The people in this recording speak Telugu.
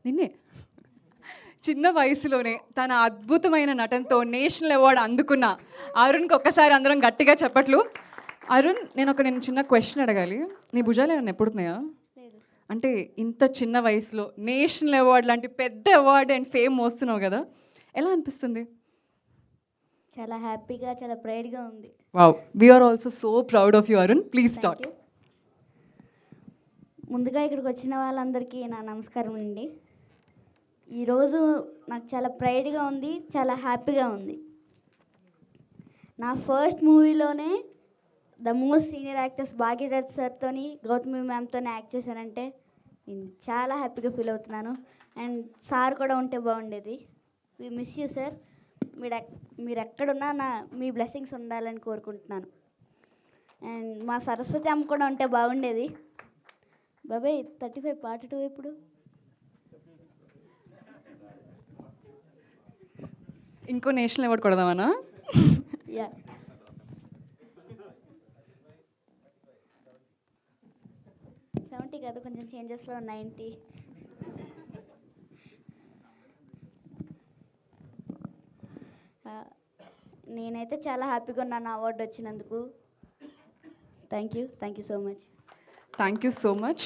నిన్నే చిన్న వయసులోనే తన అద్భుతమైన నటనతో నేషనల్ అవార్డు అందుకున్న అరుణ్కి ఒక్కసారి అందరం గట్టిగా చెప్పట్లు. అరుణ్, నేను చిన్న క్వశ్చన్ అడగాలి. నీ భుజాలు ఏమన్నా ఎప్పుడుతున్నాయా? అంటే ఇంత చిన్న వయసులో నేషనల్ అవార్డు లాంటి పెద్ద అవార్డు అండ్ ఫేమ్ మోస్తున్నావు కదా, ఎలా అనిపిస్తుంది? చాలా హ్యాపీగా, చాలా ప్రైడ్గా ఉంది. Wow, we are also so proud of you Arun. Please start. ముందుగా ఇక్కడికి వచ్చిన వాళ్ళందరికీ నా నమస్కారం అండి. ఈరోజు నాకు చాలా ప్రైడ్గా ఉంది, చాలా హ్యాపీగా ఉంది. నా ఫస్ట్ మూవీలోనే the most senior actors Bhagirath సార్తోని, గౌతమి మ్యామ్తోనే యాక్ట్ చేశానంటే నేను చాలా హ్యాపీగా ఫీల్ అవుతున్నాను. అండ్ సార్ కూడా ఉంటే బాగుండేది. We miss you sir. మీరు ఎక్కడున్నా మీ బ్లెస్సింగ్స్ ఉండాలని కోరుకుంటున్నాను. అండ్ మా సరస్వతి అమ్మ కూడా ఉంటే బాగుండేది. బాబాయ్ 35 పార్ట్ 2 ఇప్పుడు. ఇంకో నేషనల్ అవార్డు కొడదామనా? యా, కాదు, కొంచెం చేంజెస్లో 90. నేనైతే చాలా హ్యాపీగా ఉన్నాను అవార్డు వచ్చినందుకు. Thank you so much. Thank you so much.